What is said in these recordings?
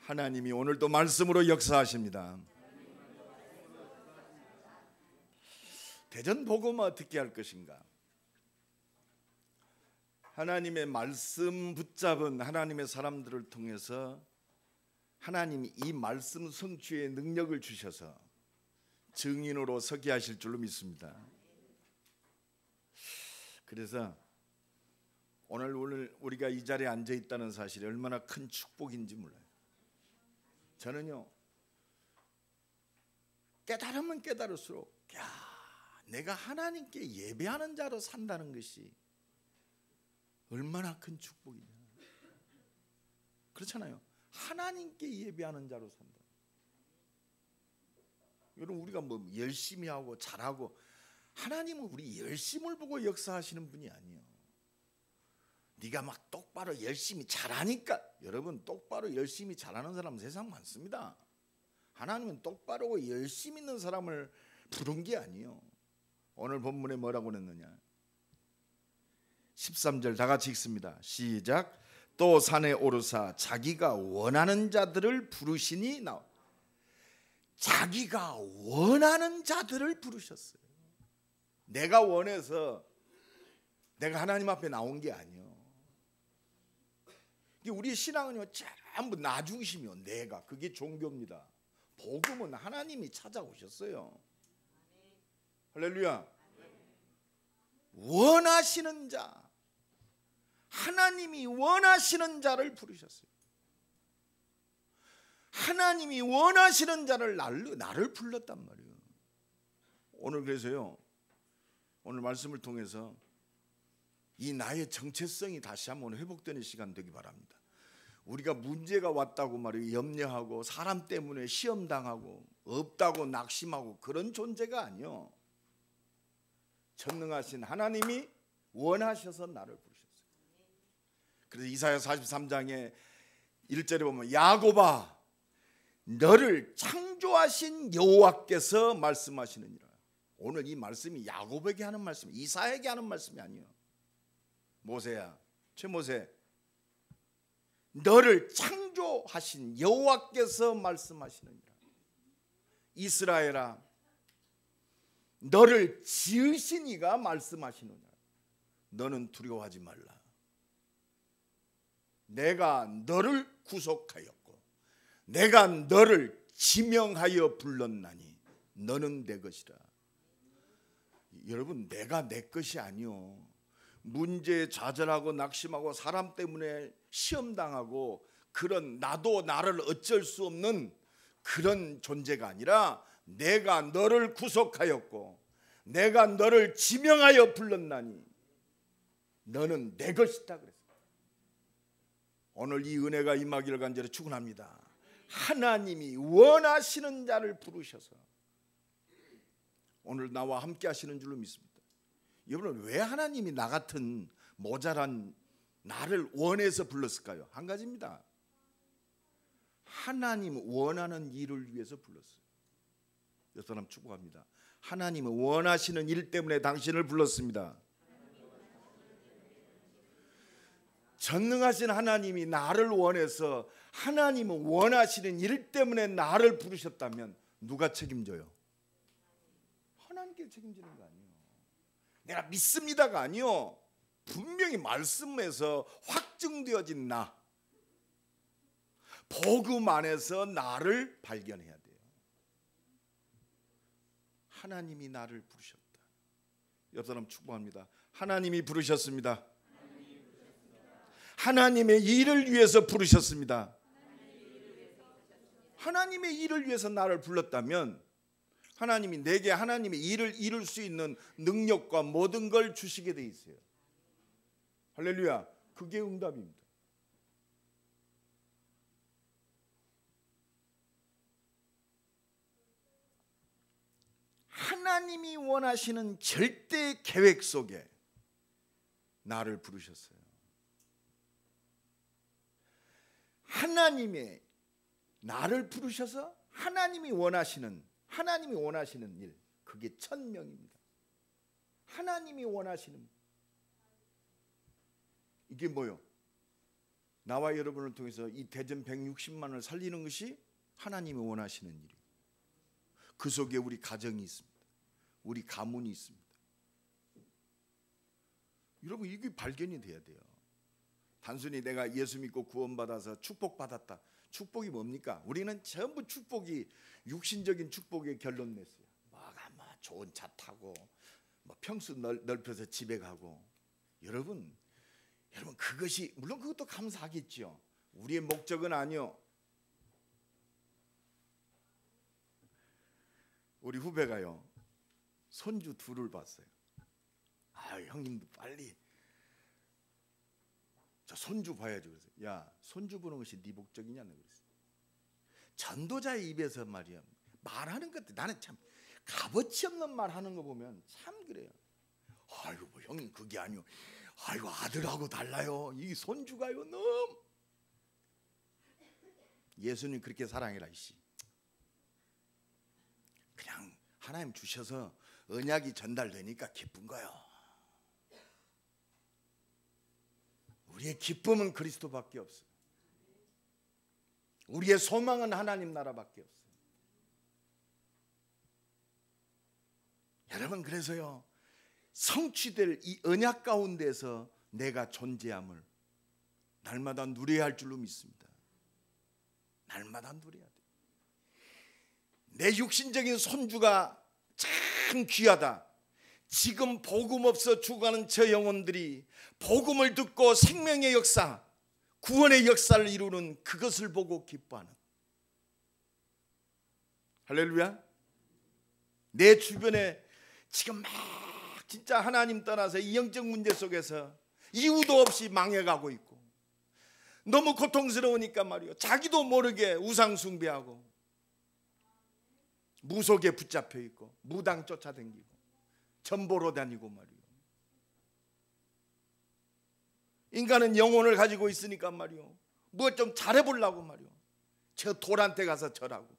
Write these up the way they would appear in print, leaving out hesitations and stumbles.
하나님이 오늘도 말씀으로 역사하십니다. 대전복음 어떻게 할 것인가? 하나님의 말씀 붙잡은 하나님의 사람들을 통해서 하나님이 이 말씀 성취의 능력을 주셔서 증인으로 서게 하실 줄로 믿습니다. 그래서 오늘 우리가 이 자리에 앉아 있다는 사실이 얼마나 큰 축복인지 몰라요. 저는요, 깨달으면 깨달을수록 내가 하나님께 예배하는 자로 산다는 것이 얼마나 큰 축복이냐. 그렇잖아요. 하나님께 예배하는 자로 산다. 여러분, 우리가 뭐 열심히 하고 잘하고, 하나님은 우리 열심을 보고 역사하시는 분이 아니에요. 네가 막 똑바로 열심히 잘하니까. 여러분, 똑바로 열심히 잘하는 사람은 세상 많습니다. 하나님은 똑바로 열심히 있는 사람을 부른 게 아니에요. 오늘 본문에 뭐라고 했느냐? 13절 다 같이 읽습니다. 시작. 또 산에 오르사 자기가 원하는 자들을 부르시니 나와. 자기가 원하는 자들을 부르셨어요. 내가 원해서 내가 하나님 앞에 나온 게 아니에요. 우리 신앙은요, 전부 나 중심이요. 내가. 그게 종교입니다. 복음은 하나님이 찾아오셨어요. 할렐루야. 원하시는 자, 하나님이 원하시는 자를 부르셨어요. 하나님이 원하시는 자를 나를 불렀단 말이에요. 오늘 그래서요, 오늘 말씀을 통해서 이 나의 정체성이 다시 한번 회복되는 시간 되기 바랍니다. 우리가 문제가 왔다고 말이에요, 염려하고 사람 때문에 시험당하고 없다고 낙심하고 그런 존재가 아니요. 전능하신 하나님이 원하셔서 나를 부르셨어요. 그래서 이사야 43장에 1절에 보면 야곱아 너를 창조하신 여호와께서 말씀하시느니라. 오늘 이 말씀이 야곱에게 하는 말씀, 이사야에게 하는 말씀이 아니에요. 모세야, 최모세, 너를 창조하신 여호와께서 말씀하시느니라. 이스라엘아, 너를 지으신 이가 말씀하시느니라. 너는 두려워하지 말라. 내가 너를 구속하였고 내가 너를 지명하여 불렀나니 너는 내 것이라. 여러분, 내가 내 것이 아니요. 문제에 좌절하고 낙심하고 사람 때문에 시험당하고 그런 나도 나를 어쩔 수 없는 그런 존재가 아니라 내가 너를 구속하였고 내가 너를 지명하여 불렀나니 너는 내 것이다 그랬어요. 오늘 이 은혜가 임하기를 간절히 축원합니다. 하나님이 원하시는 자를 부르셔서 오늘 나와 함께 하시는 줄로 믿습니다. 여러분, 왜 하나님이 나 같은 모자란 나를 원해서 불렀을까요? 한 가지입니다. 하나님 원하는 일을 위해서 불렀어요. 이 사람 축복합니다. 하나님은 원하시는 일 때문에 당신을 불렀습니다. 전능하신 하나님이 나를 원해서 하나님은 원하시는 일 때문에 나를 부르셨다면 누가 책임져요? 하나님께 책임지는 거 아니에요. 내가 믿습니다가 아니요. 분명히 말씀에서 확증되어진 나, 복음 안에서 나를 발견해야 돼요. 하나님이 나를 부르셨다. 옆 사람 축복합니다. 하나님이 부르셨습니다. 하나님의 일을 위해서 부르셨습니다. 하나님의 일을 위해서 나를 불렀다면 하나님이 내게 하나님의 일을 이룰 수 있는 능력과 모든 걸 주시게 돼 있어요. 할렐루야. 그게 응답입니다. 하나님이 원하시는 절대 계획 속에 나를 부르셨어요. 하나님의 나를 부르셔서 하나님이 원하시는 일, 그게 천명입니다. 하나님이 원하시는 이게 뭐요? 나와 여러분을 통해서 이 대전 160만을 살리는 것이 하나님이 원하시는 일이에요. 그 속에 우리 가정이 있습니다. 우리 가문이 있습니다. 여러분, 이게 발견이 돼야 돼요. 단순히 내가 예수 믿고 구원받아서 축복받았다. 축복이 뭡니까? 우리는 전부 축복이 육신적인 축복에 결론 냈어요. 뭐가 뭐 좋은 차 타고 뭐 평수 넓혀서 집에 가고. 여러분 그것이 물론 그것도 감사하겠죠. 우리의 목적은 아니요. 우리 후배가요, 손주 둘을 봤어요. 형님도 빨리 저 손주 봐야지. 그래서 야, 손주 보는 것이 네 목적이냐? 그랬어요. 전도자의 입에서 말이야 말하는 것들, 나는 참 값어치 없는 말 하는 거 보면 참 그래요. 아이고 뭐 형님 그게 아니요. 아이고 아들하고 달라요. 이 손주가요 너무. 예수님 그렇게 사랑해라 이씨. 그냥 하나님 주셔서 언약이 전달되니까 기쁜 거요. 우리의 기쁨은 그리스도밖에 없어요. 우리의 소망은 하나님 나라밖에 없어요. 여러분, 그래서요, 성취될 이 언약 가운데서 내가 존재함을 날마다 누려야 할 줄로 믿습니다. 날마다 누려야 돼요. 내 육신적인 손주가 참 귀하다. 지금 복음 없어 죽어가는 저 영혼들이 복음을 듣고 생명의 역사, 구원의 역사를 이루는 그것을 보고 기뻐하는. 할렐루야. 내 주변에 지금 막 진짜 하나님 떠나서 이 영적 문제 속에서 이유도 없이 망해가고 있고 너무 고통스러우니까 말이요, 자기도 모르게 우상 숭배하고 무속에 붙잡혀 있고 무당 쫓아다니고 전보로 다니고 말이요. 인간은 영혼을 가지고 있으니까 말이요, 뭐 좀 잘해보려고 말이요, 저 돌한테 가서 절하고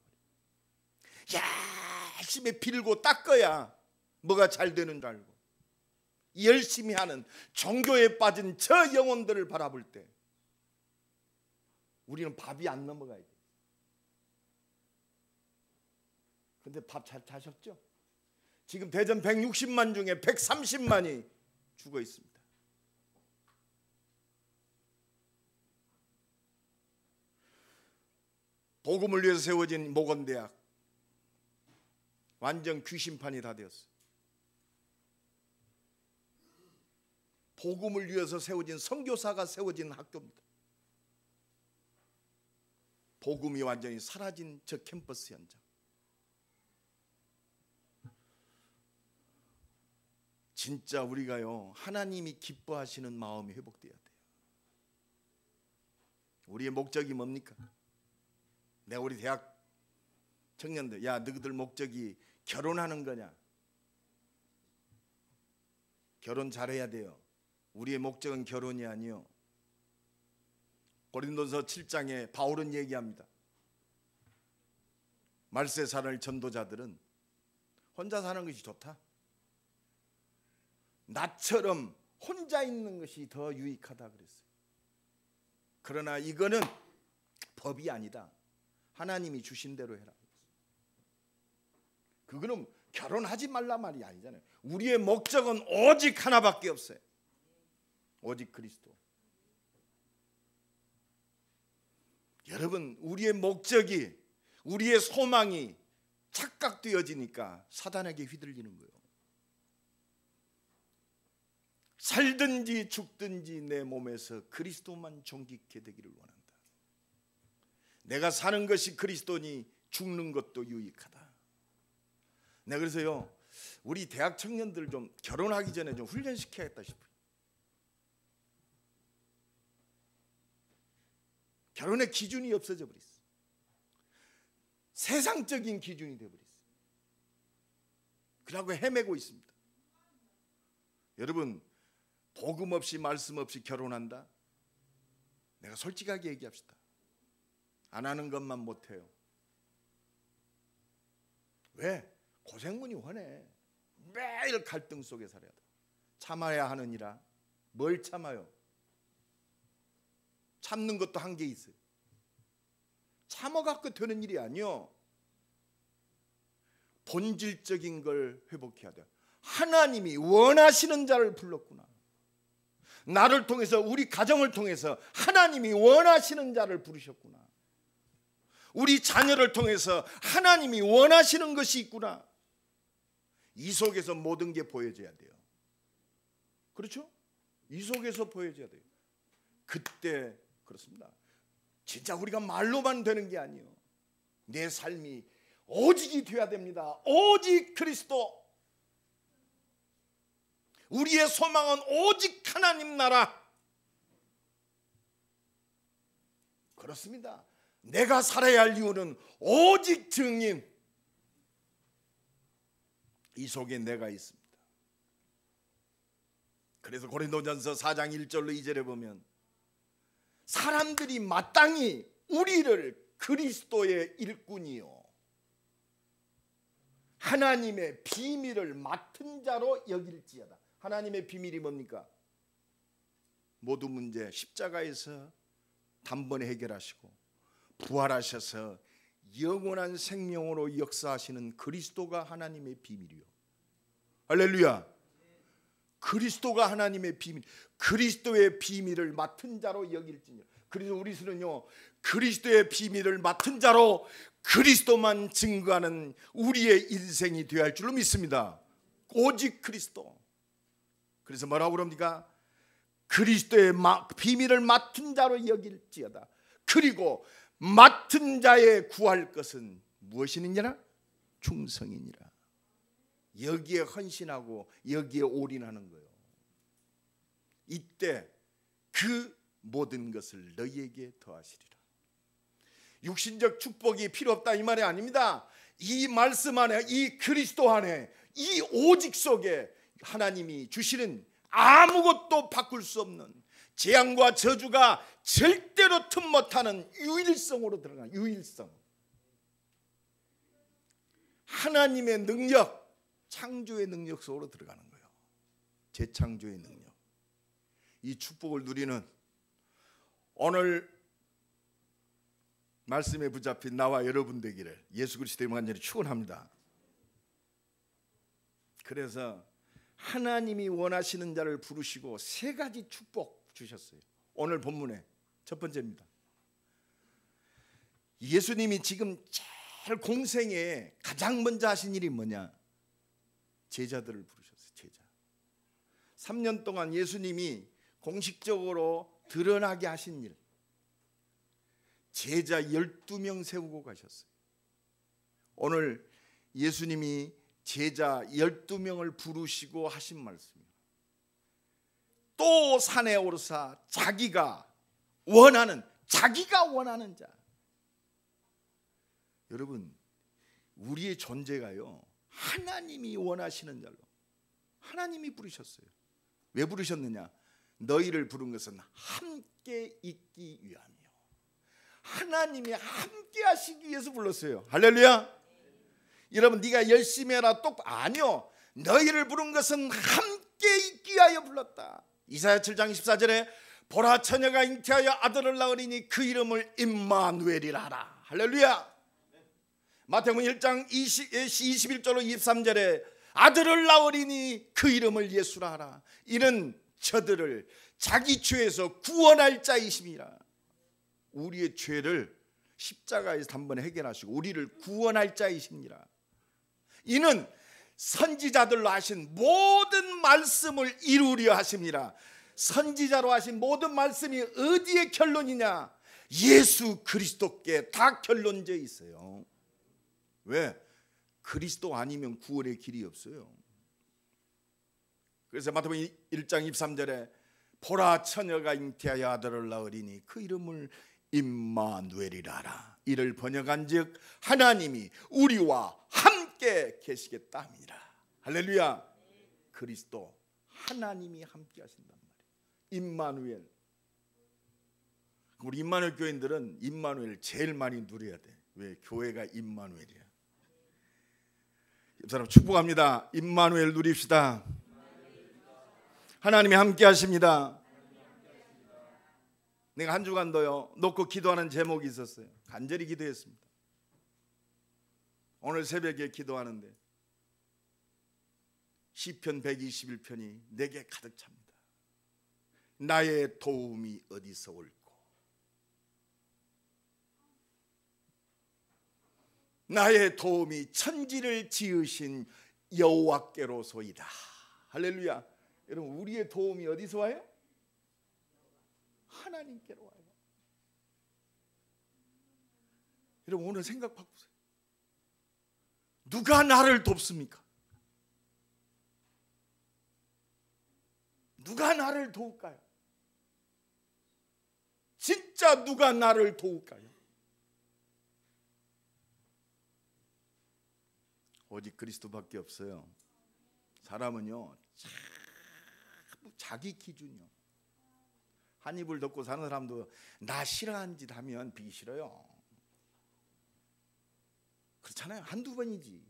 열심히 빌고 닦아야 뭐가 잘 되는 줄 알고 열심히 하는 종교에 빠진 저 영혼들을 바라볼 때 우리는 밥이 안 넘어가야 돼. 근데 밥 잘 타셨죠? 지금 대전 160만 중에 130만이 죽어 있습니다. 복음을 위해서 세워진 목원대학 완전 귀신판이 다 되었어요. 복음을 위해서 세워진 선교사가 세워진 학교입니다. 복음이 완전히 사라진 저 캠퍼스 현장. 진짜 우리가요, 하나님이 기뻐하시는 마음이 회복돼야 돼요. 우리의 목적이 뭡니까? 내가 우리 대학 청년들, 야, 너희들 목적이 결혼하는 거냐? 결혼 잘해야 돼요. 우리의 목적은 결혼이 아니요. 고린도서 7장에 바울은 얘기합니다. 말세 살 전도자들은 혼자 사는 것이 좋다. 나처럼 혼자 있는 것이 더 유익하다 그랬어요. 그러나 이거는 법이 아니다. 하나님이 주신 대로 해라. 그거는 결혼하지 말라 말이 아니잖아요. 우리의 목적은 오직 하나밖에 없어요. 오직 그리스도. 여러분, 우리의 목적이, 우리의 소망이 착각되어지니까 사단에게 휘둘리는 거예요. 살든지 죽든지 내 몸에서 그리스도만 존귀케 되기를 원한다. 내가 사는 것이 그리스도니 죽는 것도 유익하다. 내가 그래서요, 우리 대학 청년들 좀 결혼하기 전에 좀 훈련시켜야겠다 싶어요. 결혼의 기준이 없어져 버렸어요. 세상적인 기준이 되어버렸어요. 그러고 헤매고 있습니다. 여러분, 복음 없이 말씀 없이 결혼한다? 내가 솔직하게 얘기합시다. 안 하는 것만 못해요. 왜? 고생문이 훤해. 매일 갈등 속에 살아야 돼. 참아야 하느니라. 뭘 참아요? 참는 것도 한계 있어요. 참아갖고 되는 일이 아니요. 본질적인 걸 회복해야 돼요. 하나님이 원하시는 자를 불렀구나. 나를 통해서, 우리 가정을 통해서 하나님이 원하시는 자를 부르셨구나. 우리 자녀를 통해서 하나님이 원하시는 것이 있구나. 이 속에서 모든 게 보여져야 돼요. 그렇죠? 이 속에서 보여져야 돼요. 그때 그렇습니다. 진짜 우리가 말로만 되는 게 아니에요. 내 삶이 오직이 되어야 됩니다. 오직 그리스도. 우리의 소망은 오직 하나님 나라. 그렇습니다. 내가 살아야 할 이유는 오직 증인. 이 속에 내가 있습니다. 그래서 고린도전서 4장 1절로 2절에 보면 사람들이 마땅히 우리를 그리스도의 일꾼이요 하나님의 비밀을 맡은 자로 여길지어다. 하나님의 비밀이 뭡니까? 모든 문제 십자가에서 단번에 해결하시고 부활하셔서 영원한 생명으로 역사하시는 그리스도가 하나님의 비밀이요. 할렐루야. 그리스도가 하나님의 비밀, 그리스도의 비밀을 맡은 자로 여길지니라. 그래서 우리들은요, 그리스도의 비밀을 맡은 자로 그리스도만 증거하는 우리의 인생이 되어야 할 줄로 믿습니다. 오직 그리스도. 그래서 뭐라고 그럽니까? 그리스도의 비밀을 맡은 자로 여길지어다. 그리고 맡은 자의 구할 것은 무엇이니라? 충성이니라. 여기에 헌신하고 여기에 올인하는 거예요. 이때 그 모든 것을 너희에게 더하시리라. 육신적 축복이 필요 없다 이 말이 아닙니다. 이 말씀 안에, 이 그리스도 안에, 이 오직 속에 하나님이 주시는 아무것도 바꿀 수 없는 재앙과 저주가 절대로 틈 못하는 유일성으로 들어가는 유일성. 하나님의 능력, 창조의 능력 속으로 들어가는 거예요. 재창조의 능력. 이 축복을 누리는 오늘 말씀에 붙잡힌 나와 여러분 되기를 예수 그리스도의 간절히 축원합니다. 그래서 하나님이 원하시는 자를 부르시고 세 가지 축복 주셨어요. 오늘 본문의 첫 번째입니다. 예수님이 지금 제일 공생에 가장 먼저 하신 일이 뭐냐? 제자들을 부르셨어요. 제자. 3년 동안 예수님이 공식적으로 드러나게 하신 일, 제자 12명 세우고 가셨어요. 오늘 예수님이 제자 12명을 부르시고 하신 말씀이에요. 또 산에 오르사 자기가 원하는 자. 여러분, 우리의 존재가요, 하나님이 원하시는 자로 하나님이 부르셨어요. 왜 부르셨느냐? 너희를 부른 것은 함께 있기 위함이요. 하나님이 함께 하시기 위해서 불렀어요. 할렐루야. 여러분, 네가 열심히 해라 아니요. 너희를 부른 것은 함께 있기 위하여 불렀다. 이사야 7장 14절에 보라 처녀가 잉태하여 아들을 낳으리니 그 이름을 임마누엘이라 하라. 할렐루야. 마태복음 1장 21절로 23절에 아들을 낳으리니 그 이름을 예수라 하라. 이는 저들을 자기 죄에서 구원할 자이심이라. 우리의 죄를 십자가에서 단번에 해결하시고 우리를 구원할 자이십니다. 이는 선지자들로 하신 모든 말씀을 이루려 하십니다. 선지자로 하신 모든 말씀이 어디에 결론이냐? 예수 그리스도께 다 결론져 있어요. 왜? 그리스도 아니면 구원의 길이 없어요. 그래서 마태복음 1장 23절에 보라 처녀가 잉태하여 아들을 낳으리니 그 이름을 임마누엘이라 하라. 이를 번역한즉 하나님이 우리와 함께 계시겠다 합니다. 할렐루야. 그리스도 하나님이 함께 하신단 말이에요. 임마누엘. 우리 임마누엘 교인들은 임마누엘 제일 많이 누려야 돼. 왜? 교회가 임마누엘이야. 이 사람 축복합니다. 임마누엘 누립시다. 하나님이 함께 하십니다. 내가 한 주간도요 놓고 기도하는 제목이 있었어요. 간절히 기도했습니다. 오늘 새벽에 기도하는데 시편 121편이 내게 가득 찹니다. 나의 도움이 어디서 올꼬? 나의 도움이 천지를 지으신 여호와께로소이다. 할렐루야. 여러분, 우리의 도움이 어디서 와요? 하나님께로 와요. 여러분, 오늘 생각 바꾸세요. 누가 나를 돕습니까? 누가 나를 도울까요? 진짜 누가 나를 도울까요? 오직 그리스도밖에 없어요. 사람은요 자기 기준이요. 한 입을 덮고 사는 사람도 나 싫어하는 짓 하면 비기 싫어요. 그렇잖아요. 한두 번이지.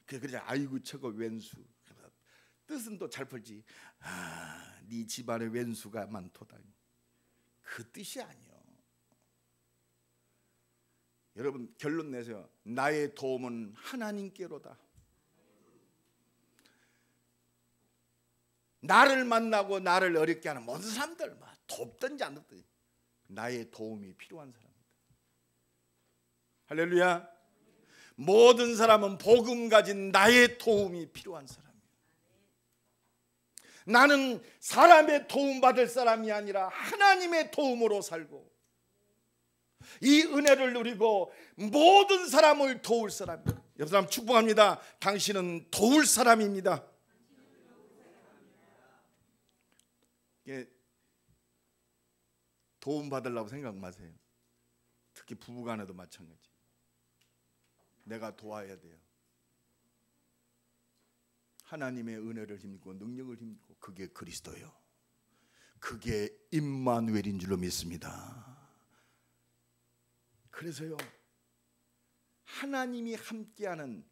그래 아이고 저거 왼수. 뜻은 또 잘 풀지. 네 집안에 왼수가 많도다. 그 뜻이 아니요. 여러분, 결론 내세요. 나의 도움은 하나님께로다. 나를 만나고 나를 어렵게 하는 모든 사람들, 돕든지 안 돕든지 나의 도움이 필요한 사람이다. 할렐루야. 모든 사람은 복음 가진 나의 도움이 필요한 사람이에요. 나는 사람의 도움 받을 사람이 아니라 하나님의 도움으로 살고 이 은혜를 누리고 모든 사람을 도울 사람이에요. 여러분, 사람 축복합니다. 당신은 도울 사람입니다. 도움 받으려고 생각 마세요. 특히 부부간에도 마찬가지. 내가 도와야 돼요. 하나님의 은혜를 힘입고 능력을 힘입고 그게 그리스도예요. 그게 임마누엘인 줄로 믿습니다. 그래서요, 하나님이 함께하는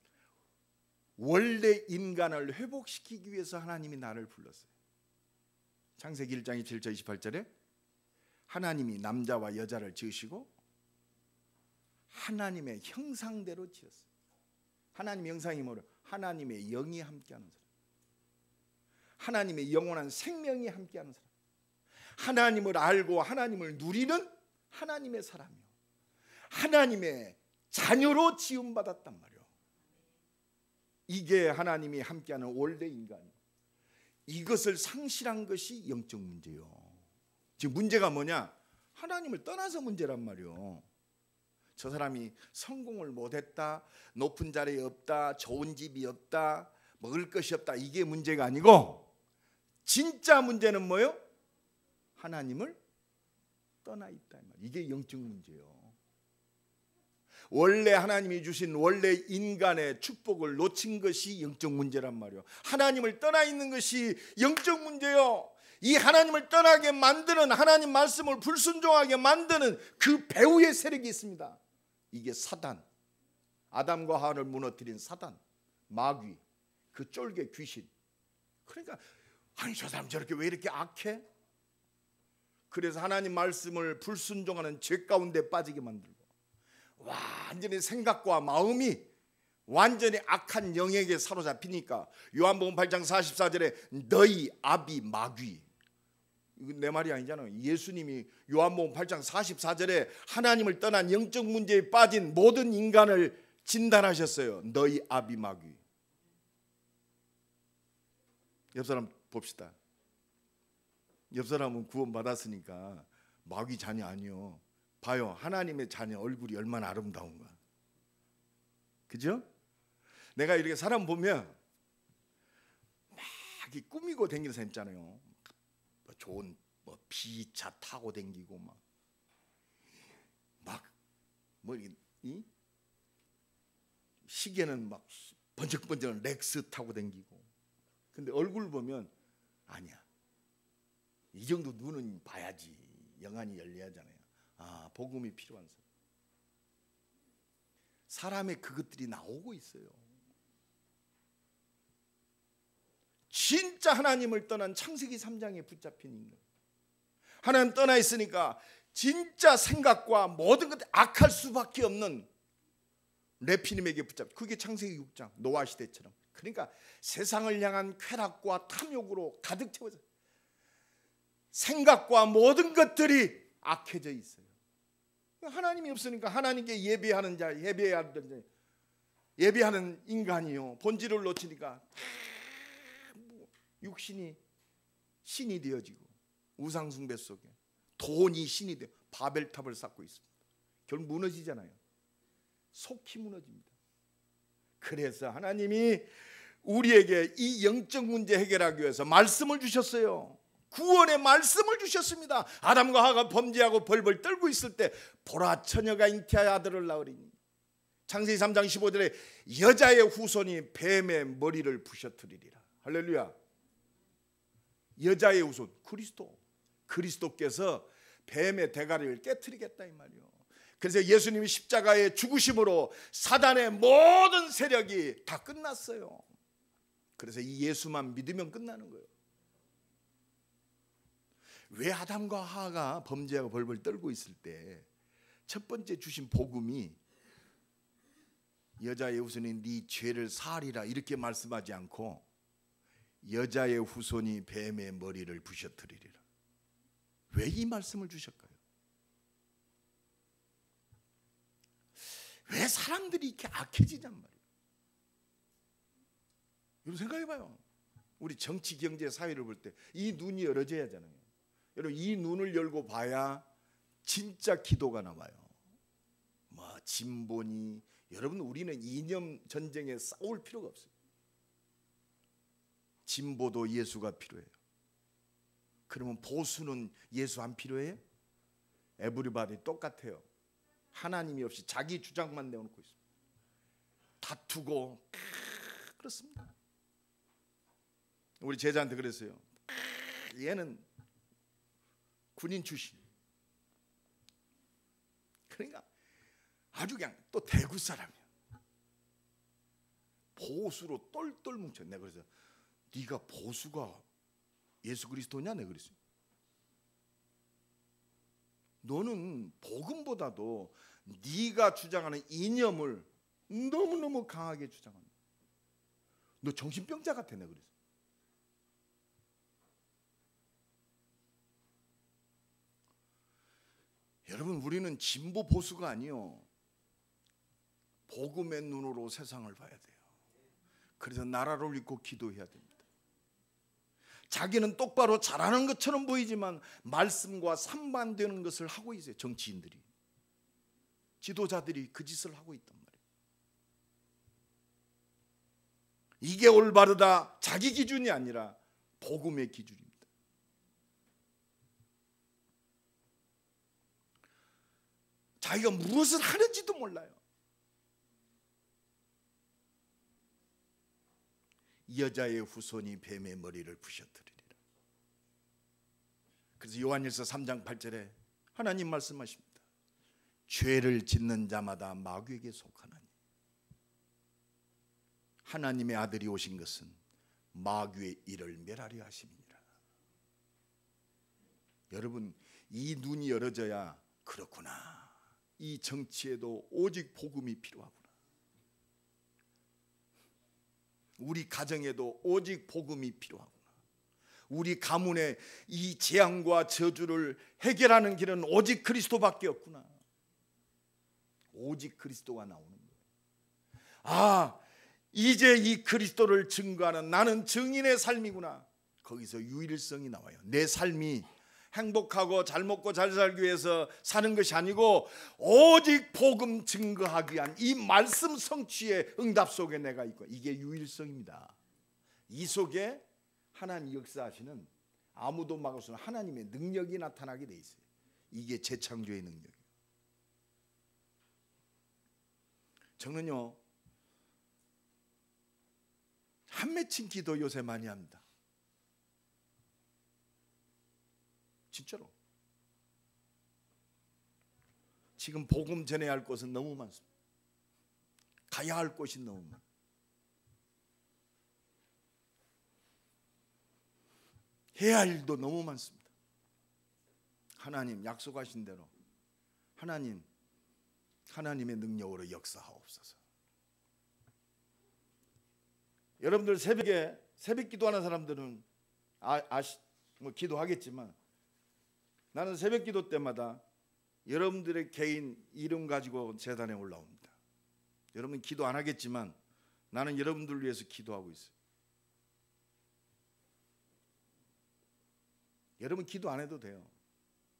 원래 인간을 회복시키기 위해서 하나님이 나를 불렀어요. 창세기 1장 27절 28절에 하나님이 남자와 여자를 지으시고 하나님의 형상대로 지었어요. 하나님의 형상이 뭐예요? 하나님의 영이 함께하는 사람, 하나님의 영원한 생명이 함께하는 사람, 하나님을 알고 하나님을 누리는 하나님의 사람이요, 하나님의 자녀로 지음받았단 말이에요. 이게 하나님이 함께하는 원래 인간이에요. 이것을 상실한 것이 영적 문제요. 지금 문제가 뭐냐? 하나님을 떠나서 문제란 말이에요. 저 사람이 성공을 못했다, 높은 자리에 없다, 좋은 집이 없다, 먹을 것이 없다, 이게 문제가 아니고 진짜 문제는 뭐예요? 하나님을 떠나 있다. 이게 영적 문제예요. 원래 하나님이 주신 원래 인간의 축복을 놓친 것이 영적 문제란 말이에요. 하나님을 떠나 있는 것이 영적 문제예요. 이 하나님을 떠나게 만드는, 하나님 말씀을 불순종하게 만드는 그 배후의 세력이 있습니다. 이게 사단, 아담과 하와를 무너뜨린 사단, 마귀, 그 쫄개 귀신. 그러니까 아니 저 사람 저렇게 왜 이렇게 악해? 그래서 하나님 말씀을 불순종하는 죄 가운데 빠지게 만들고 완전히 생각과 마음이 완전히 악한 영에게 사로잡히니까 요한복음 8장 44절에 너희 아비 마귀, 이거 내 말이 아니잖아요. 예수님이 요한복음 8장 44절에 하나님을 떠난 영적 문제에 빠진 모든 인간을 진단하셨어요. 너희 아비 마귀. 옆 사람 봅시다. 옆 사람은 구원 받았으니까 마귀 자녀 아니요. 봐요. 하나님의 자녀 얼굴이 얼마나 아름다운가. 그죠? 내가 이렇게 사람 보면 막 꾸미고 다니는 사람 있잖아요. 좋은 비차 타고 다니고 이 시계는 막 번쩍번쩍 렉스 타고 다니고. 근데 얼굴 보면 아니야. 이 정도 눈은 봐야지. 영안이 열려야 하잖아요. 아, 복음이 필요한 사람. 사람의 그것들이 나오고 있어요. 진짜 하나님을 떠난 창세기 3장에 붙잡힌 인간, 하나님 떠나 있으니까 진짜 생각과 모든 것들이 악할 수밖에 없는 레피님에게 붙잡혀. 그게 창세기 6장 노아 시대처럼. 그러니까 세상을 향한 쾌락과 탐욕으로 가득 채워져. 생각과 모든 것들이 악해져 있어요. 하나님이 없으니까 하나님께 예배하는 자, 예배하는 인간이요, 본질을 놓치니까 육신이 신이 되어지고 우상 숭배 속에 돈이 신이 되어 바벨탑을 쌓고 있습니다. 결국 무너지잖아요. 속히 무너집니다. 그래서 하나님이 우리에게 이 영적 문제 해결하기 위해서 말씀을 주셨어요. 구원의 말씀을 주셨습니다. 아담과 하와가 범죄하고 벌벌 떨고 있을 때 보라, 처녀가 잉태하여 아들을 낳으리니. 창세기 3장 15절에 여자의 후손이 뱀의 머리를 부셔뜨리리라. 할렐루야. 여자의 후손 그리스도께서 뱀의 대가리를 깨트리겠다 이 말이요. 그래서 예수님이 십자가의 죽으심으로 사단의 모든 세력이 다 끝났어요. 그래서 이 예수만 믿으면 끝나는 거예요. 왜 아담과 하와가 범죄하고 벌벌 떨고 있을 때 첫 번째 주신 복음이 여자의 후손이 네 죄를 사하리라 이렇게 말씀하지 않고 여자의 후손이 뱀의 머리를 부셔뜨리리라. 왜 이 말씀을 주셨까요? 왜 사람들이 이렇게 악해지냔 말이에요. 여러분 생각해봐요. 우리 정치, 경제, 사회를 볼 때 이 눈이 열어져야 하잖아요. 여러분 이 눈을 열고 봐야 진짜 기도가 나와요. 뭐 진보니, 여러분 우리는 이념 전쟁에 싸울 필요가 없어요. 진보도 예수가 필요해요. 그러면 보수는 예수 안 필요해요? 에브리바디 똑같아요. 하나님이 없이 자기 주장만 내어놓고 있습니다. 다투고 그렇습니다. 우리 제자한테 그랬어요. 얘는 군인 출신. 그러니까 아주 그냥 또 대구 사람이야. 보수로 똘똘 뭉쳐. 내가 그래서 네가 보수가 예수 그리스도냐? 내가 그랬어요. 너는 복음보다도 네가 주장하는 이념을 너무너무 강하게 주장한다. 너 정신병자 같아. 내가 그랬어요. 여러분 우리는 진보 보수가 아니요, 복음의 눈으로 세상을 봐야 돼요. 그래서 나라를 믿고 기도해야 됩니다. 자기는 똑바로 잘하는 것처럼 보이지만 말씀과 상반되는 것을 하고 있어요. 정치인들이, 지도자들이 그 짓을 하고 있단 말이에요. 이게 올바르다 자기 기준이 아니라 복음의 기준입니다. 자기가 무엇을 하는지도 몰라요. 여자의 후손이 뱀의 머리를 부셔뜨리리라. 그래서 요한일서 3장 8절에 하나님 말씀하십니다. 죄를 짓는 자마다 마귀에게 속하나니 하나님의 아들이 오신 것은 마귀의 일을 멸하려 하심이니라. 여러분 이 눈이 열어져야 그렇구나, 이 정치에도 오직 복음이 필요하구나, 우리 가정에도 오직 복음이 필요하구나, 우리 가문의 이 재앙과 저주를 해결하는 길은 오직 그리스도밖에 없구나. 오직 그리스도가 나오는 거예요. 아, 이제 이 그리스도를 증거하는 나는 증인의 삶이구나. 거기서 유일성이 나와요. 내 삶이 행복하고 잘 먹고 잘 살기 위해서 사는 것이 아니고 오직 복음 증거하기 위한 이 말씀 성취의 응답 속에 내가 있고, 이게 유일성입니다. 이 속에 하나님 역사하시는 아무도 막을 수 없는 하나님의 능력이 나타나게 돼 있어요. 이게 재창조의 능력이에요. 저는요 한 맺힌 기도 요새 많이 합니다. 진짜로. 지금 복음 전해야 할 곳은 너무 많습니다. 가야 할 곳이 너무 많아요. 해야 할 일도 너무 많습니다. 하나님 약속하신 대로 하나님의 능력으로 역사하옵소서. 여러분들 새벽 기도하는 사람들은 뭐 기도하겠지만, 나는 새벽 기도 때마다 여러분들의 개인 이름 가지고 제단에 올라옵니다. 여러분 기도 안 하겠지만 나는 여러분들을 위해서 기도하고 있어요. 여러분 기도 안 해도 돼요.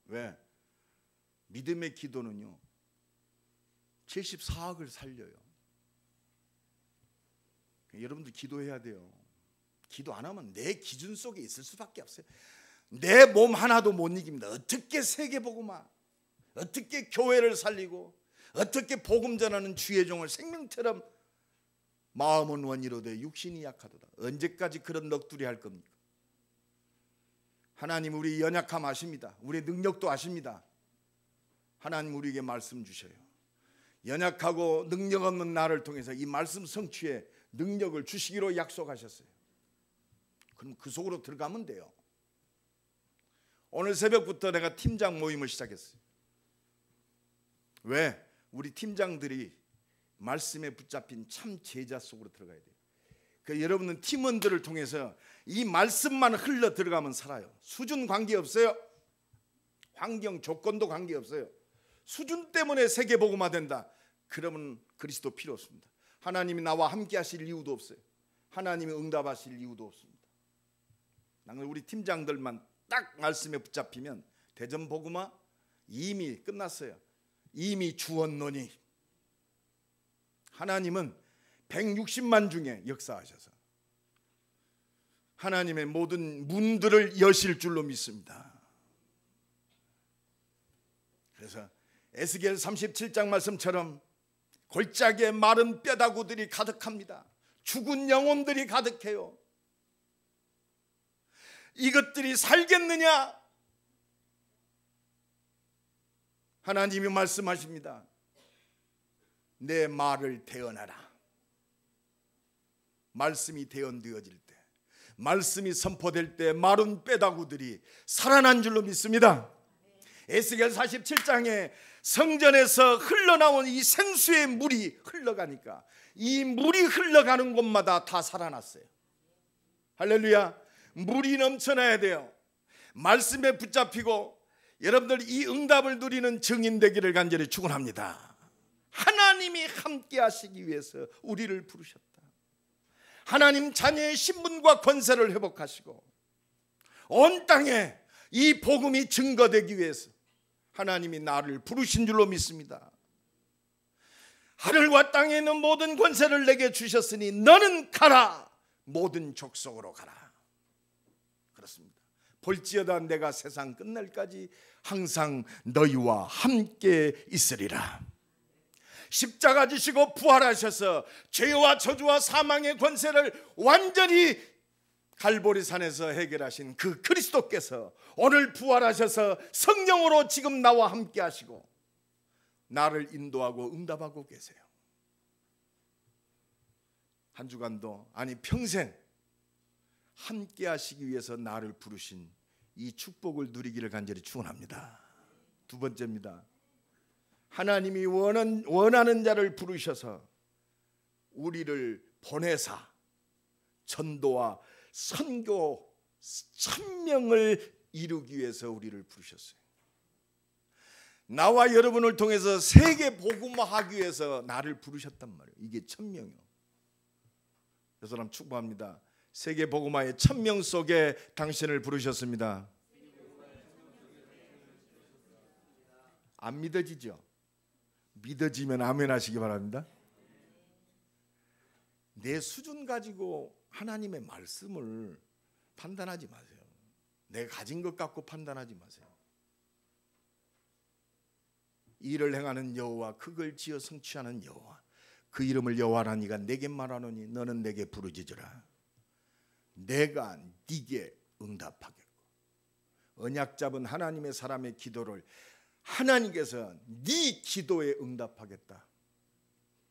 왜? 믿음의 기도는요 74억을 살려요. 여러분들 기도해야 돼요. 기도 안 하면 내 기준 속에 있을 수밖에 없어요. 내 몸 하나도 못 이깁니다. 어떻게 세계복음화, 어떻게 교회를 살리고, 어떻게 복음 전하는 주의 종을 생명처럼, 마음은 원이로되 육신이 약하도다. 언제까지 그런 넋두리 할 겁니까? 하나님 우리 연약함 아십니다. 우리 능력도 아십니다. 하나님 우리에게 말씀 주셔요. 연약하고 능력 없는 나를 통해서 이 말씀 성취에 능력을 주시기로 약속하셨어요. 그럼 그 속으로 들어가면 돼요. 오늘 새벽부터 내가 팀장 모임을 시작했어요. 왜? 우리 팀장들이 말씀에 붙잡힌 참 제자 속으로 들어가야 돼요. 그 여러분은 팀원들을 통해서 이 말씀만 흘러 들어가면 살아요. 수준 관계없어요. 환경 조건도 관계없어요. 수준 때문에 세계복음화 된다. 그러면 그리스도 필요 없습니다. 하나님이 나와 함께 하실 이유도 없어요. 하나님이 응답하실 이유도 없습니다. 나는 우리 팀장들만 딱 말씀에 붙잡히면 대전복음화 이미 끝났어요. 이미 주었노니. 하나님은 160만 중에 역사하셔서 하나님의 모든 문들을 여실 줄로 믿습니다. 그래서 에스겔 37장 말씀처럼 골짜기에 마른 뼈다구들이 가득합니다. 죽은 영혼들이 가득해요. 이것들이 살겠느냐? 하나님이 말씀하십니다. 내 말을 대언하라. 말씀이 대언되어질 때, 말씀이 선포될 때 마른 뼈다구들이 살아난 줄로 믿습니다. 에스겔 47장에 성전에서 흘러나온 이 생수의 물이 흘러가니까 이 물이 흘러가는 곳마다 다 살아났어요. 할렐루야. 물이 넘쳐나야 돼요. 말씀에 붙잡히고 여러분들 이 응답을 누리는 증인 되기를 간절히 축원합니다. 하나님이 함께 하시기 위해서 우리를 부르셨다. 하나님 자녀의 신분과 권세를 회복하시고 온 땅에 이 복음이 증거되기 위해서 하나님이 나를 부르신 줄로 믿습니다. 하늘과 땅에 있는 모든 권세를 내게 주셨으니 너는 가라. 모든 족속으로 가라. 그렇습니다. 볼지어다 내가 세상 끝날까지 항상 너희와 함께 있으리라. 십자가 지시고 부활하셔서 죄와 저주와 사망의 권세를 완전히 갈보리산에서 해결하신 그 그리스도께서 오늘 부활하셔서 성령으로 지금 나와 함께 하시고 나를 인도하고 응답하고 계세요. 한 주간도 아니 평생 함께 하시기 위해서 나를 부르신 이 축복을 누리기를 간절히 축원합니다. 두 번째입니다. 하나님이 원하는 자를 부르셔서 우리를 보내사 전도와 선교 천명을 이루기 위해서 우리를 부르셨어요. 나와 여러분을 통해서 세계 복음화하기 위해서 나를 부르셨단 말이에요. 이게 천명이요. 그 사람 축복합니다. 세계 복음화의 천명 속에 당신을 부르셨습니다. 안 믿어지죠? 믿어지면 아멘 하시기 바랍니다. 내 수준 가지고 하나님의 말씀을 판단하지 마세요. 내가 가진 것 갖고 판단하지 마세요. 일을 행하는 여호와 그걸 지어 성취하는 여호와 그 이름을 여호와라니가 내게 말하노니 너는 내게 부르짖으라. 내가 네게 응답하겠고. 언약 잡은 하나님의 사람의 기도를 하나님께서 네 기도에 응답하겠다.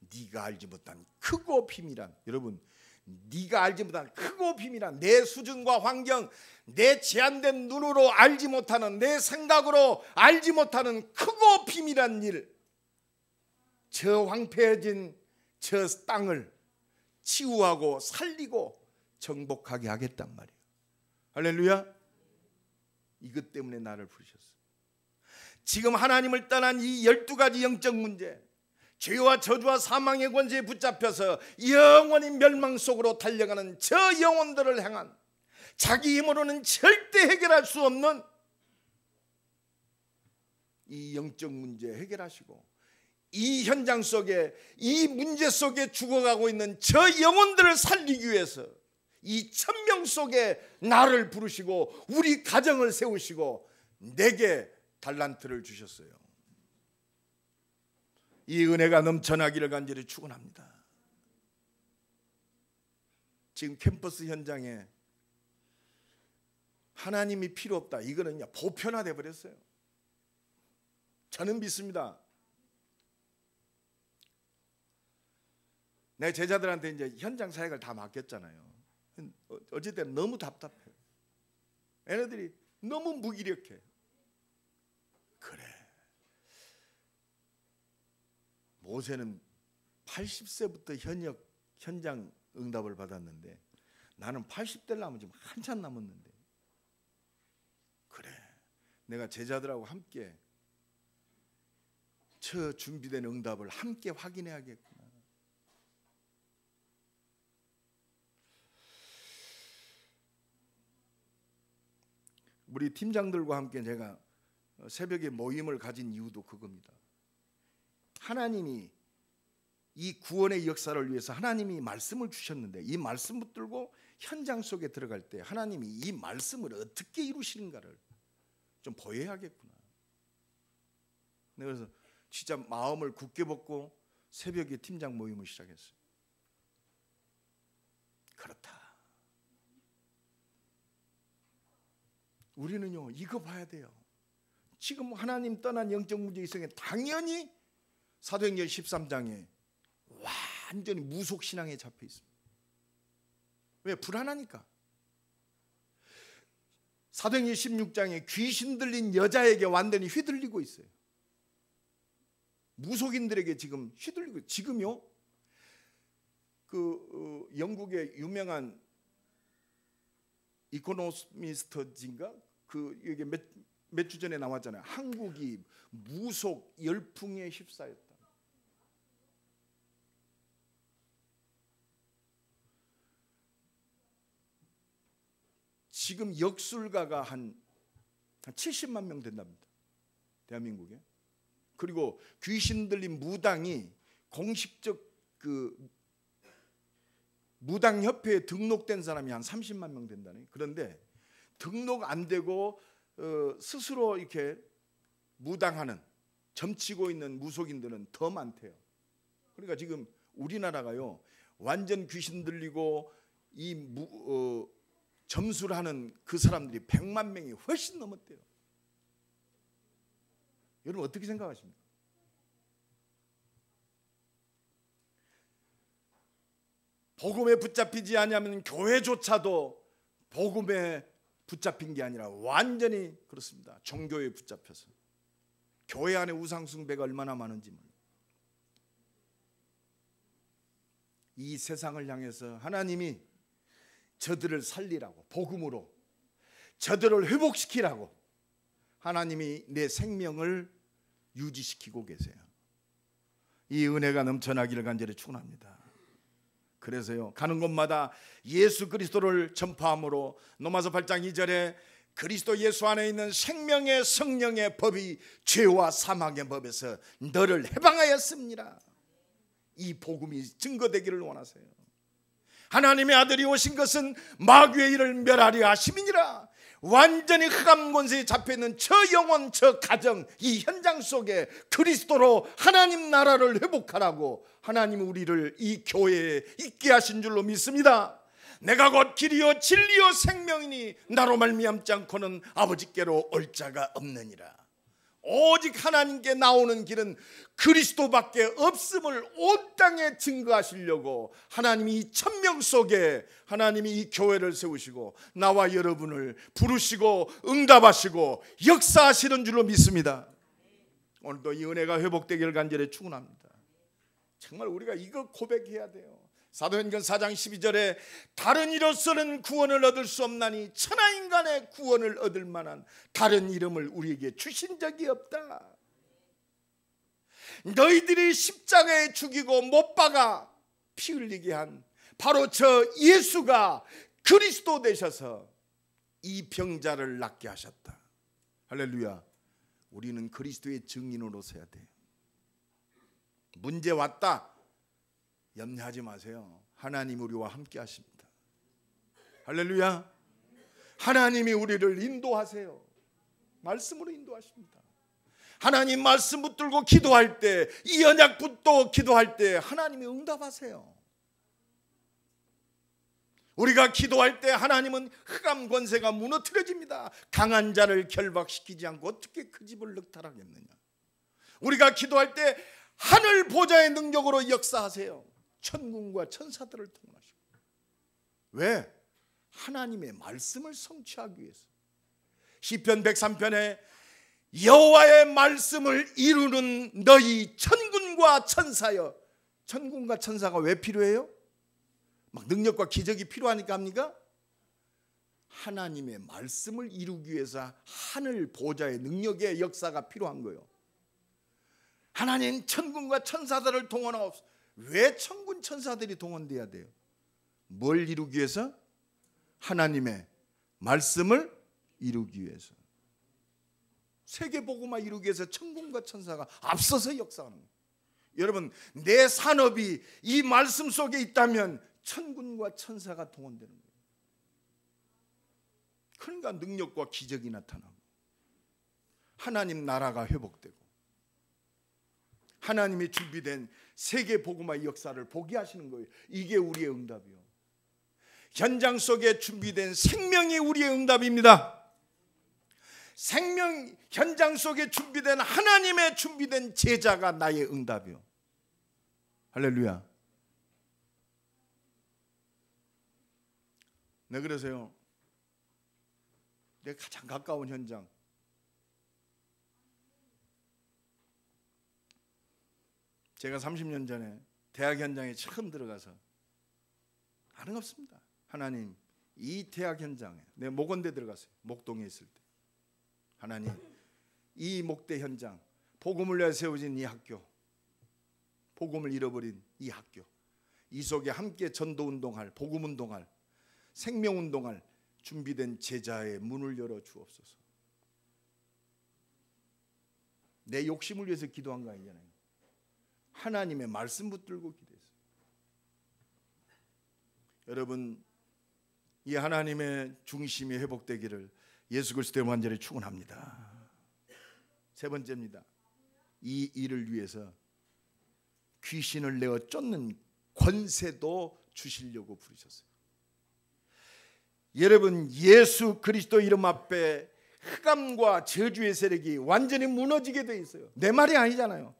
네가 알지 못한 크고 비밀한, 여러분 네가 알지 못하는 크고 비밀한 내 수준과 환경, 내 제한된 눈으로 알지 못하는, 내 생각으로 알지 못하는 크고 비밀한 일, 저 황폐해진 저 땅을 치유하고 살리고 정복하게 하겠단 말이에요. 할렐루야. 이것 때문에 나를 부르셨어요. 지금 하나님을 떠난 이 12가지 영적 문제, 죄와 저주와 사망의 권세에 붙잡혀서 영원히 멸망 속으로 달려가는 저 영혼들을 향한 자기 힘으로는 절대 해결할 수 없는 이 영적 문제 해결하시고, 이 현장 속에, 이 문제 속에 죽어가고 있는 저 영혼들을 살리기 위해서 이 천명 속에 나를 부르시고 우리 가정을 세우시고 내게 달란트를 주셨어요. 이 은혜가 넘쳐나기를 간절히 축원합니다. 지금 캠퍼스 현장에 하나님이 필요 없다, 이거는 보편화돼 버렸어요. 저는 믿습니다. 내 제자들한테 이제 현장 사역을 다 맡겼잖아요. 어쨌든 너무 답답해요. 얘네들이 너무 무기력해. 그래, 모세는 80세부터 현장 응답을 받았는데 나는 80대를 남은 지금 한참 남았는데, 그래, 내가 제자들하고 함께 저 준비된 응답을 함께 확인해야겠구나. 우리 팀장들과 함께 제가 새벽에 모임을 가진 이유도 그겁니다. 하나님이 이 구원의 역사를 위해서 하나님이 말씀을 주셨는데 이 말씀 붙들고 현장 속에 들어갈 때 하나님이 이 말씀을 어떻게 이루시는가를 좀 보여야겠구나. 그래서 진짜 마음을 굳게 먹고 새벽에 팀장 모임을 시작했어요. 그렇다, 우리는요 이거 봐야 돼요. 지금 하나님 떠난 영적 문제 이성에 당연히 사도행전 13장에 완전히 무속신앙에 잡혀 있습니다. 왜? 불안하니까. 사도행전 16장에 귀신 들린 여자에게 완전히 휘둘리고 있어요. 무속인들에게 지금 휘둘리고, 지금요 영국의 유명한 이코노미스트인가 이게 몇 주 전에 나왔잖아요. 한국이 무속 열풍에 휩싸였다. 지금 역술가가 한 70만 명 된답니다, 대한민국에. 그리고 귀신 들린 무당이 공식적 무당협회에 등록된 사람이 한 30만 명 된다니. 그런데 등록 안 되고 스스로 이렇게 무당하는, 점치고 있는 무속인들은 더 많대요. 그러니까 지금 우리나라가요 완전 귀신 들리고 점수를 하는 그 사람들이 100만 명이 훨씬 넘었대요. 여러분 어떻게 생각하십니까? 복음에 붙잡히지 않으면 교회조차도 복음에 붙잡힌 게 아니라 완전히 그렇습니다. 종교에 붙잡혀서 교회 안에 우상숭배가 얼마나 많은지 몰라요. 이 세상을 향해서 하나님이 저들을 살리라고, 복음으로 저들을 회복시키라고 하나님이 내 생명을 유지시키고 계세요. 이 은혜가 넘쳐나기를 간절히 축원합니다. 그래서요 가는 곳마다 예수 그리스도를 전파함으로 로마서 8장 2절에 그리스도 예수 안에 있는 생명의 성령의 법이 죄와 사망의 법에서 너를 해방하였습니다. 이 복음이 증거되기를 원하세요. 하나님의 아들이 오신 것은 마귀의 일을 멸하려 하심이니라. 완전히 흑암 권세에 잡혀있는 저 영혼, 저 가정, 이 현장 속에 그리스도로 하나님 나라를 회복하라고 하나님이 우리를 이 교회에 있게 하신 줄로 믿습니다. 내가 곧 길이요 진리요 생명이니 나로 말미암지 않고는 아버지께로 올 자가 없느니라. 오직 하나님께 나오는 길은 그리스도밖에 없음을 온 땅에 증거하시려고 하나님이 이 천명 속에 하나님이 이 교회를 세우시고 나와 여러분을 부르시고 응답하시고 역사하시는 줄로 믿습니다. 오늘도 이 은혜가 회복되기를 간절히 축원합니다. 정말 우리가 이거 고백해야 돼요. 사도행전 4장 12절에 다른 이로서는 구원을 얻을 수 없나니 천하 인간의 구원을 얻을 만한 다른 이름을 우리에게 주신 적이 없다. 너희들이 십자가에 죽이고 못 박아 피 흘리게 한 바로 저 예수가 그리스도 되셔서 이 병자를 낫게 하셨다. 할렐루야. 우리는 그리스도의 증인으로 서야 돼요. 문제 왔다, 염려하지 마세요. 하나님 우리와 함께 하십니다. 할렐루야. 하나님이 우리를 인도하세요. 말씀으로 인도하십니다. 하나님 말씀 붙들고 기도할 때, 이 언약 붙들고 기도할 때 하나님이 응답하세요. 우리가 기도할 때 하나님은 흑암 권세가 무너뜨려집니다. 강한 자를 결박시키지 않고 어떻게 그 집을 늑탈하겠느냐. 우리가 기도할 때 하늘 보좌의 능력으로 역사하세요. 천군과 천사들을 통하시고. 왜? 하나님의 말씀을 성취하기 위해서. 시편 103편에 여호와의 말씀을 이루는 너희 천군과 천사여. 천군과 천사가 왜 필요해요? 막 능력과 기적이 필요하니까 합니까? 하나님의 말씀을 이루기 위해서 하늘 보좌의 능력의 역사가 필요한 거예요. 하나님 천군과 천사들을 동원하고, 왜 천군 천사들이 동원돼야 돼요? 뭘 이루기 위해서? 하나님의 말씀을 이루기 위해서. 세계복음화 이루기 위해서 천군과 천사가 앞서서 역사하는 거예요. 여러분, 내 산업이 이 말씀 속에 있다면 천군과 천사가 동원되는 거예요. 그러니까 능력과 기적이 나타나고 하나님 나라가 회복되고 하나님이 준비된 세계복음화의 역사를 보게 하시는 거예요. 이게 우리의 응답이요. 현장 속에 준비된 생명이 우리의 응답입니다. 생명 현장 속에 준비된 하나님의 준비된 제자가 나의 응답이요. 할렐루야. 네, 그래서요, 내 가장 가까운 현장, 제가 30년 전에 대학 현장에 처음 들어가서 아는 없습니다. 하나님, 이 대학 현장에, 내가 목원대 들어갔어요. 목동에 있을 때. 하나님, 이 목대 현장, 복음을 위해 세워진 이 학교, 복음을 잃어버린 이 학교, 이 속에 함께 전도운동할, 복음운동할, 생명운동할 준비된 제자의 문을 열어 주옵소서. 내 욕심을 위해서 기도한 거 아니잖아요. 하나님의 말씀 붙들고 기도했어요. 여러분, 이 하나님의 중심이 회복되기를 예수 그리스도의 완전히 축원합니다. 세 번째입니다. 이 일을 위해서 귀신을 내어 쫓는 권세도 주시려고 부르셨어요. 여러분, 예수 그리스도 이름 앞에 흑암과 저주의 세력이 완전히 무너지게 돼 있어요. 내 말이 아니잖아요.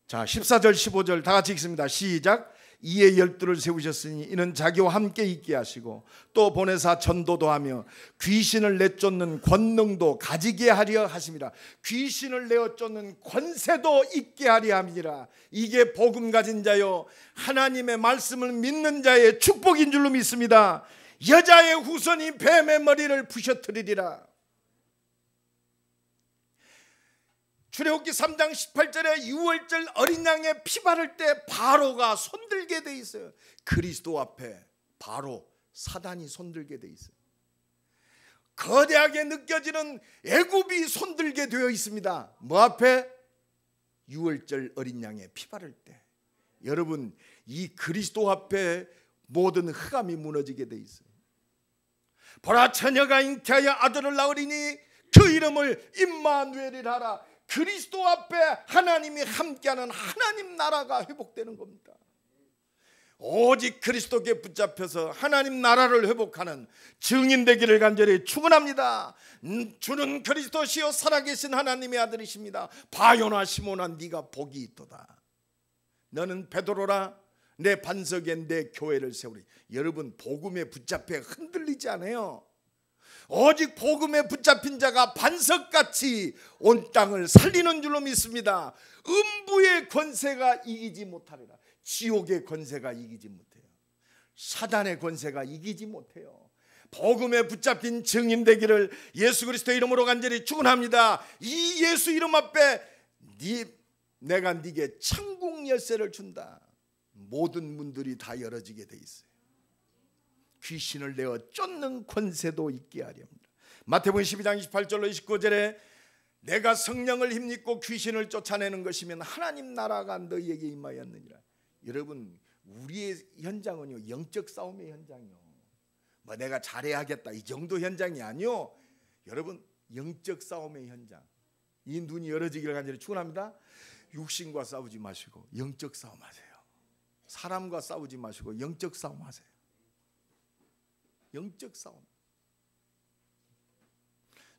자, 14절 15절 다 같이 읽습니다. 시작. 이에 열두를 세우셨으니 이는 자기와 함께 있게 하시고 또 보내사 전도도 하며 귀신을 내쫓는 권능도 가지게 하려 하심이라. 귀신을 내어 쫓는 권세도 있게 하려 함이라. 이게 복음 가진 자요 하나님의 말씀을 믿는 자의 축복인 줄로 믿습니다. 여자의 후손이 뱀의 머리를 부셔뜨리리라. 출애굽기 3장 18절에 유월절 어린 양의 피 바를 때 바로가 손들게 돼 있어요. 그리스도 앞에 바로 사단이 손들게 돼 있어요. 거대하게 느껴지는 애굽이 손들게 되어 있습니다. 뭐 앞에? 유월절 어린 양의 피 바를 때. 여러분, 이 그리스도 앞에 모든 흑암이 무너지게 돼 있어요. 보라, 처녀가 잉태하여 아들을 낳으리니 그 이름을 임마누엘이라 하라. 그리스도 앞에 하나님이 함께하는 하나님 나라가 회복되는 겁니다. 오직 그리스도께 붙잡혀서 하나님 나라를 회복하는 증인 되기를 간절히 축원합니다. 주는 그리스도시요 살아계신 하나님의 아들이십니다. 바요나 시몬아 네가 복이 있도다. 너는 베드로라 내 반석에 내 교회를 세우리. 여러분 복음에 붙잡혀 흔들리지 않아요. 오직 복음에 붙잡힌 자가 반석같이 온 땅을 살리는 줄로 믿습니다. 음부의 권세가 이기지 못하리라. 지옥의 권세가 이기지 못해요. 사단의 권세가 이기지 못해요. 복음에 붙잡힌 증인 되기를 예수 그리스도의 이름으로 간절히 축원합니다. 이 예수 이름 앞에 내가 네게 천국 열쇠를 준다. 모든 문들이 다 열어지게 돼 있어요. 귀신을 내어 쫓는 권세도 있게 하렵니다. 마태복음 12장 28절로 29절에 내가 성령을 힘입고 귀신을 쫓아내는 것이면 하나님 나라가 너희에게 임하였느니라. 여러분 우리의 현장은요 영적 싸움의 현장이요. 뭐 내가 잘해야겠다 이 정도 현장이 아니요. 여러분 영적 싸움의 현장. 이 눈이 열어지기를 간절히 축원합니다. 육신과 싸우지 마시고 영적 싸움하세요. 사람과 싸우지 마시고 영적 싸움하세요. 영적 싸움.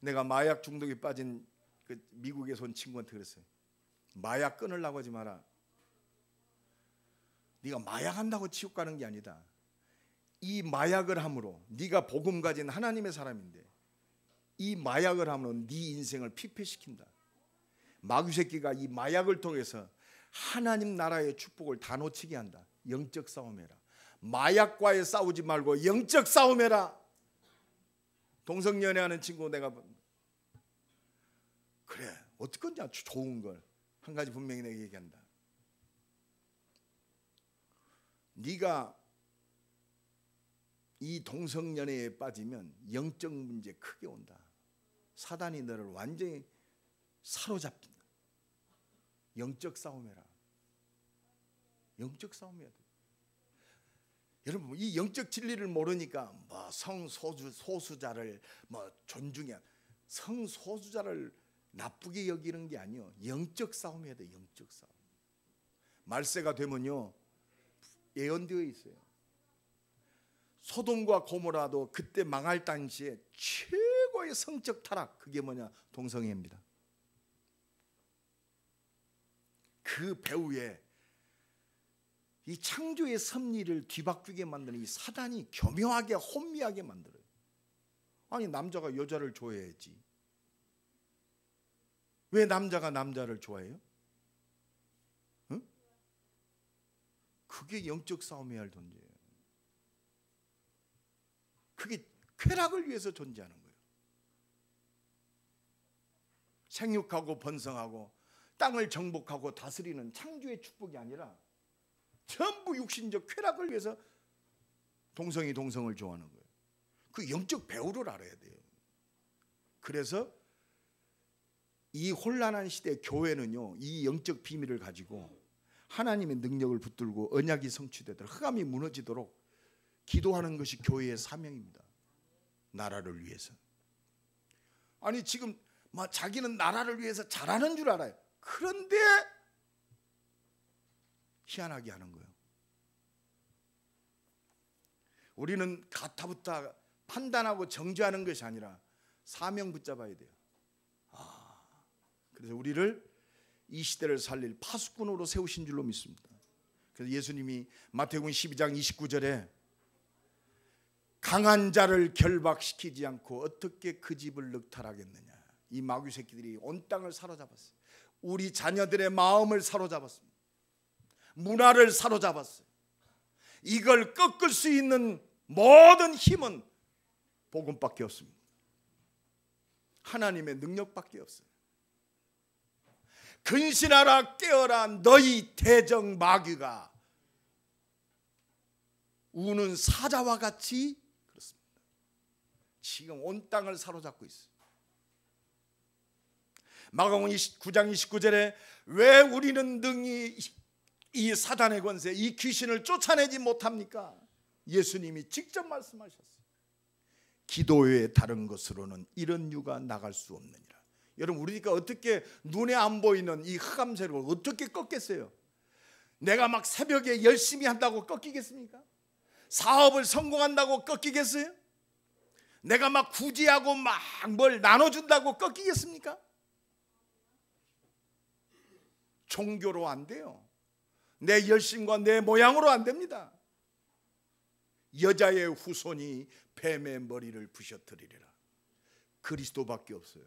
내가 마약 중독에 빠진 그 미국에서 온 친구한테 그랬어요. 마약 끊으려고 하지 마라. 네가 마약한다고 지옥 가는 게 아니다. 이 마약을 함으로 네가 복음 가진 하나님의 사람인데 이 마약을 함으로 네 인생을 피폐시킨다. 마귀 새끼가 이 마약을 통해서 하나님 나라의 축복을 다 놓치게 한다. 영적 싸움해라. 마약과의 싸우지 말고 영적 싸움해라. 동성연애하는 친구 내가 그래 어떻게 건지 좋은 걸 한 가지 분명히 내가 얘기한다. 네가 이 동성연애에 빠지면 영적 문제 크게 온다. 사단이 너를 완전히 사로잡힌다. 영적 싸움해라. 영적 싸움해야 돼. 여러분 이 영적 진리를 모르니까 뭐 성소수자를 뭐 존중해 성소수자를 나쁘게 여기는 게 아니요. 영적 싸움해야 돼. 영적 싸움. 말세가 되면요 예언되어 있어요. 소돔과 고모라도 그때 망할 당시에 최고의 성적 타락 그게 뭐냐 동성애입니다. 그 배후에 이 창조의 섭리를 뒤바뀌게 만드는 이 사단이 교묘하게 혼미하게 만들어요. 아니 남자가 여자를 좋아해야지. 왜 남자가 남자를 좋아해요? 응? 그게 영적 싸움해야 할 존재예요. 그게 쾌락을 위해서 존재하는 거예요. 생육하고 번성하고 땅을 정복하고 다스리는 창조의 축복이 아니라 전부 육신적 쾌락을 위해서 동성이 동성을 좋아하는 거예요. 그 영적 배후를 알아야 돼요. 그래서 이 혼란한 시대 교회는요 이 영적 비밀을 가지고 하나님의 능력을 붙들고 언약이 성취되도록 흑암이 무너지도록 기도하는 것이 교회의 사명입니다. 나라를 위해서. 아니 지금 막 자기는 나라를 위해서 잘하는 줄 알아요. 그런데 희한하게 하는 거예요. 우리는 가타부타 판단하고 정죄하는 것이 아니라 사명 붙잡아야 돼요. 그래서 우리를 이 시대를 살릴 파수꾼으로 세우신 줄로 믿습니다. 그래서 예수님이 마태복음 12장 29절에 강한 자를 결박시키지 않고 어떻게 그 집을 늑탈하겠느냐. 이 마귀 새끼들이 온 땅을 사로잡았어요. 우리 자녀들의 마음을 사로잡았습니다. 문화를 사로잡았어요. 이걸 꺾을 수 있는 모든 힘은 복음밖에 없습니다. 하나님의 능력밖에 없어요. 근신하라 깨어라 너희 대적 마귀가 우는 사자와 같이 그렇습니다. 지금 온 땅을 사로잡고 있어요. 마가복음 9장 29절에 왜 우리는 능히 이 사단의 권세 이 귀신을 쫓아내지 못합니까? 예수님이 직접 말씀하셨어요. 기도의 다른 것으로는 이런 유가 나갈 수 없느니라. 여러분 우리가 어떻게 눈에 안 보이는 이 흑암 세력을 어떻게 꺾겠어요? 내가 막 새벽에 열심히 한다고 꺾이겠습니까? 사업을 성공한다고 꺾이겠어요? 내가 막 구제하고 막 뭘 나눠준다고 꺾이겠습니까? 종교로 안 돼요. 내 열심과 내 모양으로 안 됩니다. 여자의 후손이 뱀의 머리를 부셔뜨리리라. 그리스도밖에 없어요.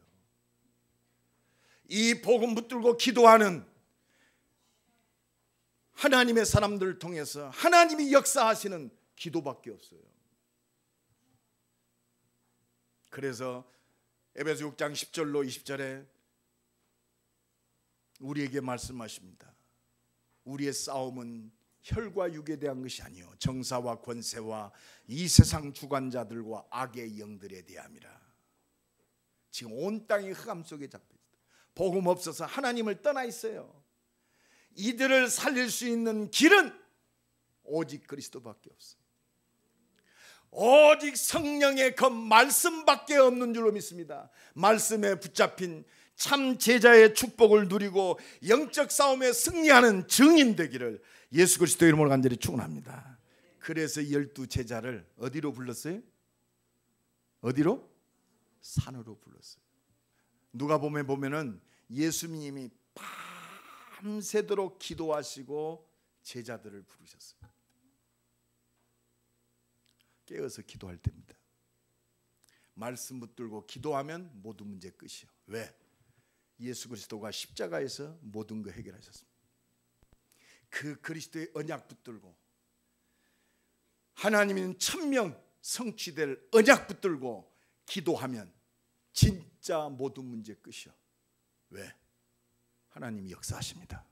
이 복음 붙들고 기도하는 하나님의 사람들을 통해서 하나님이 역사하시는 기도밖에 없어요. 그래서 에베소 6장 10절로 20절에 우리에게 말씀하십니다. 우리의 싸움은 혈과 육에 대한 것이 아니요 정사와 권세와 이 세상 주관자들과 악의 영들에 대함이라. 지금 온 땅이 흑암 속에 잡혀 있어요. 복음 없어서 하나님을 떠나 있어요. 이들을 살릴 수 있는 길은 오직 그리스도밖에 없어요. 오직 성령의 그 말씀밖에 없는 줄로 믿습니다. 말씀에 붙잡힌 참 제자의 축복을 누리고 영적 싸움에 승리하는 증인 되기를 예수 그리스도의 이름으로 간절히 축원합니다. 그래서 12 제자를 어디로 불렀어요? 어디로? 산으로 불렀어요. 누가복음에 보면은 예수님이 밤새도록 기도하시고 제자들을 부르셨어요. 깨어서 기도할 때입니다. 말씀 붙들고 기도하면 모든 문제 끝이요. 왜? 예수 그리스도가 십자가에서 모든 거 해결하셨습니다. 그 그리스도의 언약 붙들고 하나님은 천명 성취될 언약 붙들고 기도하면 진짜 모든 문제 끝이요. 왜? 하나님이 역사하십니다.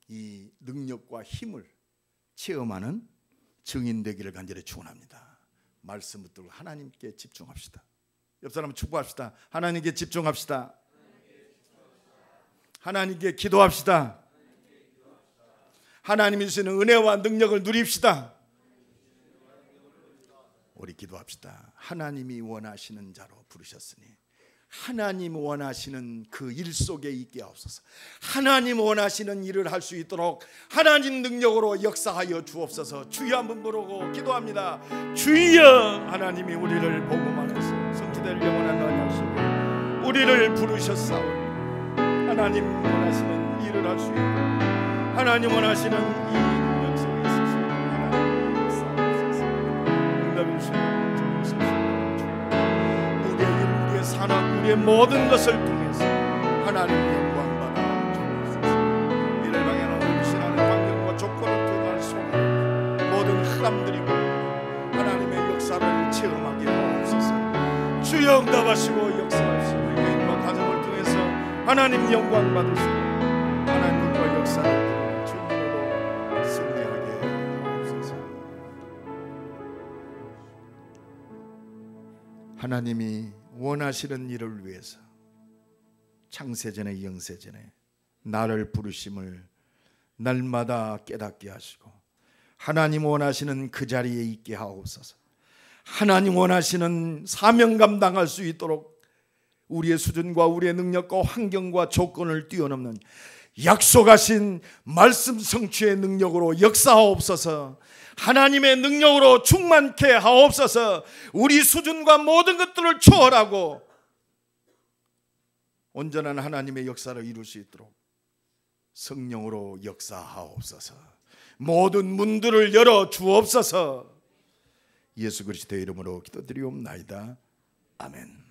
이 능력과 힘을 체험하는 증인 되기를 간절히 축원합니다. 말씀 붙들고 하나님께 집중합시다. 옆 사람 축복합시다. 하나님께 집중합시다. 하나님께 기도합시다. 하나님이 주시는 은혜와 능력을 누립시다. 우리 기도합시다. 하나님이 원하시는 자로 부르셨으니 하나님 원하시는 그 일 속에 있게 하옵소서. 하나님 원하시는 일을 할 수 있도록 하나님 능력으로 역사하여 주옵소서. 주여 한번 부르고 기도합니다. 주여, 하나님이 우리를 복음 안에서 성취될 영원한 언약 속에 우리를 부르셨사오니 하나님 원하시는 일을 할 수 있도록 하나님 원하시는 이 능력 속에 있을 수 있도록 하나님 역사하옵소서. 응답해 주시옵소서. 우리의 산업, 우리의 모든 것을 통해서 하나님 영광 받아 주옵소서. 이를 향해 오늘 신하는 환경과 조건을 통할 속에 모든 흑암들이고 하나님의 역사를 체험하게 하옵소서. 주여 응답하시고 역사하시고 개인과 가정을 통해서 하나님 영광 받으시고 하나님과 역사를 주님으로 승리하게 하옵소서. 하나님이 원하시는 일을 위해서 창세전에 영세전에 나를 부르심을 날마다 깨닫게 하시고 하나님 원하시는 그 자리에 있게 하옵소서. 하나님 원하시는 사명 감당할 수 있도록 우리의 수준과 우리의 능력과 환경과 조건을 뛰어넘는 약속하신 말씀 성취의 능력으로 역사하옵소서. 하나님의 능력으로 충만케 하옵소서. 우리 수준과 모든 것들을 초월하고 온전한 하나님의 역사를 이룰 수 있도록 성령으로 역사하옵소서. 모든 문들을 열어 주옵소서. 예수 그리스도의 이름으로 기도드리옵나이다. 아멘.